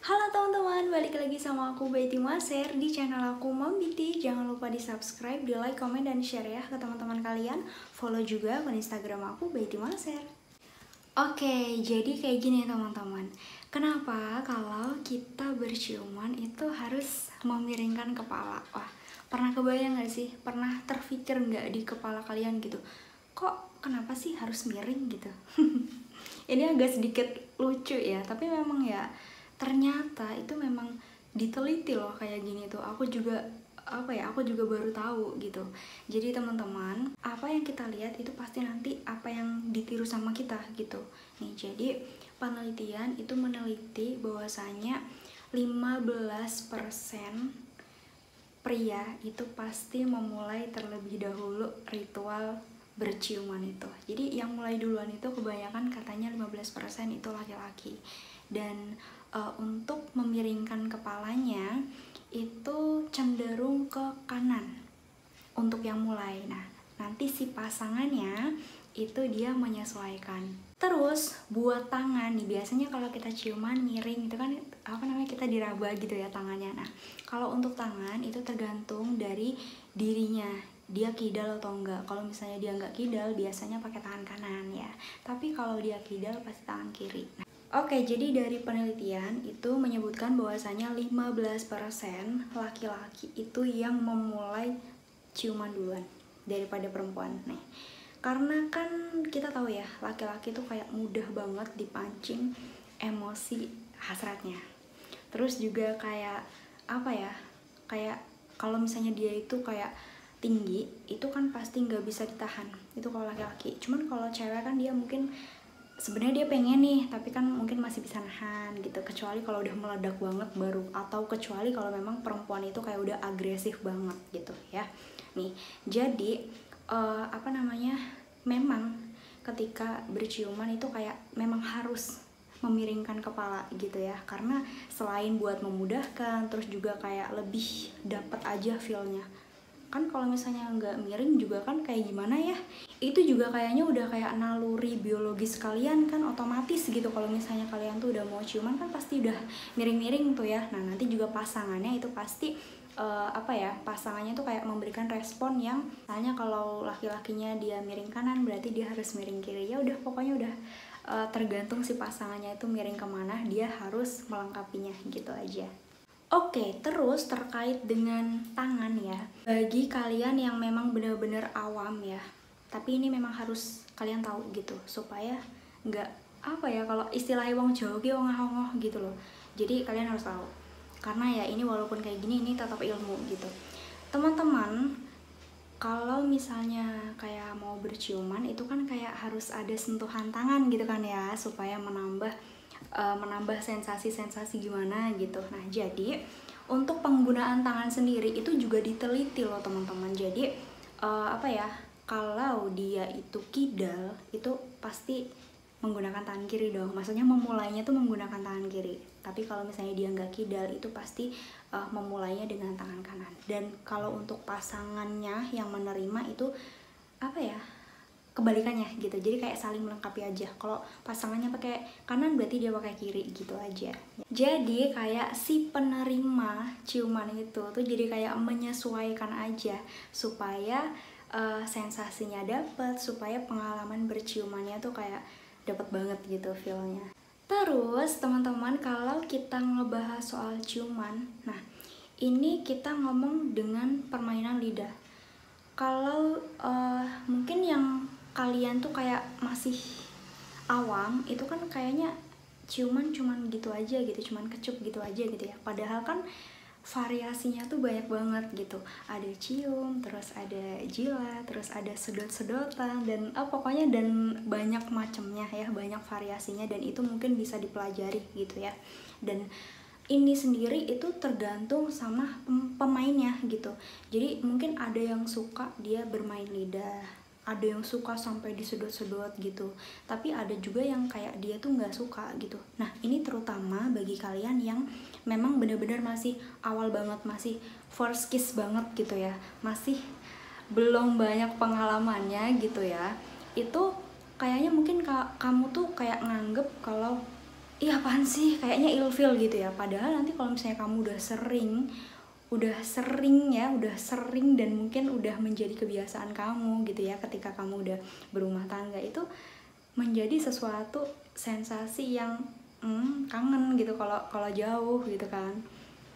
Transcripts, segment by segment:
Halo teman-teman, balik lagi sama aku Betty Maser di channel aku Mom Betty. Jangan lupa di subscribe, di like, komen, dan share ya ke teman-teman kalian. Follow juga akun Instagram aku Betty Maser. Oke, jadi kayak gini teman-teman. Kenapa kalau kita berciuman itu harus memiringkan kepala? Wah, pernah kebayang gak sih? Pernah terpikir gak di kepala kalian gitu? Kok kenapa sih harus miring gitu? Ini agak sedikit lucu ya, tapi memang ya ternyata itu memang diteliti loh kayak gini tuh. Aku juga baru tahu gitu. Jadi teman-teman, apa yang kita lihat itu pasti nanti apa yang ditiru sama kita gitu. Nih, jadi penelitian itu meneliti bahwasanya 15% pria itu pasti memulai terlebih dahulu ritual berciuman itu. Jadi yang mulai duluan itu kebanyakan katanya 15% itu laki-laki. Dan untuk memiringkan kepalanya itu cenderung ke kanan untuk yang mulai. Nah, nanti si pasangannya itu dia menyesuaikan. Terus buat tangan nih, biasanya kalau kita ciuman miring itu kan kita diraba gitu ya tangannya. Nah, kalau untuk tangan itu tergantung dari dirinya, dia kidal atau enggak. Kalau misalnya dia enggak kidal, biasanya pakai tangan kanan ya. Tapi kalau dia kidal pasti tangan kiri. Nah, oke, jadi dari penelitian itu menyebutkan bahwasanya 15% laki-laki itu yang memulai ciuman duluan daripada perempuan. Nih, karena kan kita tahu ya, laki-laki tuh kayak mudah banget dipancing emosi hasratnya. Terus juga kayak kayak kalau misalnya dia itu kayak tinggi, itu kan pasti nggak bisa ditahan. Itu kalau laki-laki. Cuman kalau cewek kan dia mungkin sebenarnya dia pengen nih, tapi kan mungkin masih bisa nahan gitu. Kecuali kalau udah meledak banget baru, atau kecuali kalau memang perempuan itu kayak udah agresif banget gitu ya. Nih, jadi memang ketika berciuman itu kayak memang harus memiringkan kepala gitu ya, karena selain buat memudahkan, terus juga kayak lebih dapat aja feel-nya. Kan kalau misalnya nggak miring juga kan kayak gimana ya, itu juga kayaknya udah kayak naluri biologis kalian kan otomatis gitu. Kalau misalnya kalian tuh udah mau ciuman kan pasti udah miring-miring tuh ya. Nah, nanti juga pasangannya itu pasti pasangannya tuh kayak memberikan respon yang misalnya kalau laki-lakinya dia miring kanan berarti dia harus miring kiri. Ya udah, pokoknya udah tergantung si pasangannya itu miring kemana, dia harus melengkapinya gitu aja. Oke, terus terkait dengan tangan ya, bagi kalian yang memang benar-benar awam ya, tapi ini memang harus kalian tahu gitu, supaya nggak kalau istilahnya wong Jawa ki wong ngawong gitu loh. Jadi kalian harus tahu, karena ya ini walaupun kayak gini, ini tetap ilmu gitu. Teman-teman, kalau misalnya kayak mau berciuman itu kan kayak harus ada sentuhan tangan gitu kan ya, supaya menambah sensasi-sensasi gimana gitu. Nah, jadi untuk penggunaan tangan sendiri itu juga diteliti loh teman-teman. Jadi kalau dia itu kidal itu pasti menggunakan tangan kiri dong. Maksudnya memulainya tuh menggunakan tangan kiri. Tapi kalau misalnya dia nggak kidal itu pasti memulainya dengan tangan kanan. Dan kalau untuk pasangannya yang menerima itu kebalikannya gitu. Jadi kayak saling melengkapi aja. Kalau pasangannya pakai kanan berarti dia pakai kiri gitu aja. Jadi kayak si penerima ciuman itu tuh jadi kayak menyesuaikan aja supaya sensasinya dapet, supaya pengalaman berciumannya tuh kayak dapet banget gitu feelnya. Terus teman-teman, kalau kita ngebahas soal ciuman, nah ini kita ngomong dengan permainan lidah. Kalau mungkin yang kalian tuh kayak masih awam, itu kan kayaknya ciuman cuman gitu aja gitu, cuman kecup gitu aja gitu ya. Padahal kan variasinya tuh banyak banget gitu. Ada cium, terus ada jilat, terus ada sedot-sedotan, dan pokoknya dan banyak macamnya ya, banyak variasinya, dan itu mungkin bisa dipelajari gitu ya. Dan ini sendiri itu tergantung sama pemainnya gitu. Jadi mungkin ada yang suka dia bermain lidah, ada yang suka sampai disedot-sedot gitu, tapi ada juga yang kayak dia tuh nggak suka gitu. Nah, ini terutama bagi kalian yang memang benar-benar masih awal banget, masih first kiss banget gitu ya, masih belum banyak pengalamannya gitu ya. Itu kayaknya mungkin kamu tuh kayak nganggep kalau iya apaan sih, kayaknya ilfeel gitu ya. Padahal nanti kalau misalnya kamu udah sering dan mungkin udah menjadi kebiasaan kamu gitu ya, ketika kamu udah berumah tangga itu menjadi sesuatu sensasi yang kangen gitu kalau jauh gitu kan.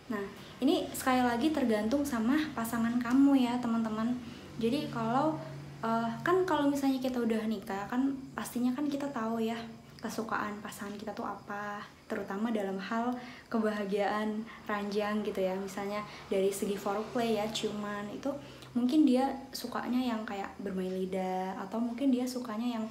Nah, ini sekali lagi tergantung sama pasangan kamu ya teman-teman. Jadi kalau kalau misalnya kita udah nikah kan pastinya kan kita tahu ya kesukaan pasangan kita tuh apa, terutama dalam hal kebahagiaan ranjang gitu ya. Misalnya dari segi foreplay ya, ciuman itu mungkin dia sukanya yang kayak bermain lidah, atau mungkin dia sukanya yang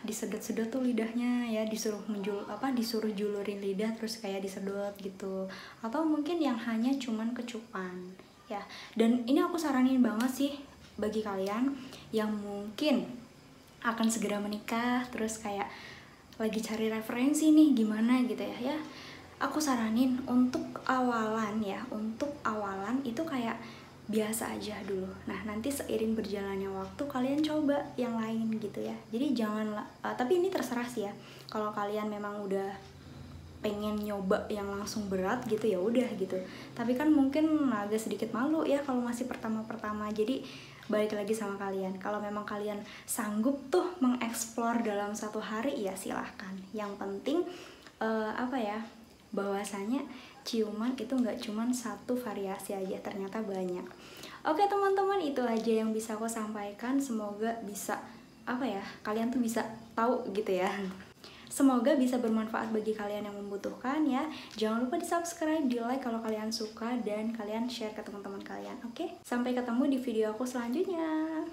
disedot-sedot tuh lidahnya ya, disuruh julurin lidah terus kayak disedot gitu, atau mungkin yang hanya cuman kecupan ya. Dan ini aku saranin banget sih bagi kalian yang mungkin akan segera menikah terus kayak lagi cari referensi nih gimana gitu ya, aku saranin untuk awalan itu kayak biasa aja dulu. Nah, nanti seiring berjalannya waktu kalian coba yang lain gitu ya. Jadi janganlah, tapi ini terserah sih ya. Kalau kalian memang udah pengen nyoba yang langsung berat gitu ya udah gitu. Tapi kan mungkin agak sedikit malu ya kalau masih pertama-pertama. Jadi balik lagi sama kalian. Kalau memang kalian sanggup tuh mengeksplor dalam satu hari ya silahkan. Yang penting bahwasanya ciuman itu nggak cuman satu variasi aja, ternyata banyak. Oke teman-teman, itu aja yang bisa aku sampaikan. Semoga bisa kalian tuh bisa tahu gitu ya. Semoga bisa bermanfaat bagi kalian yang membutuhkan ya. Jangan lupa di subscribe, di like kalau kalian suka, dan kalian share ke teman-teman kalian. Oke, sampai ketemu di video aku selanjutnya.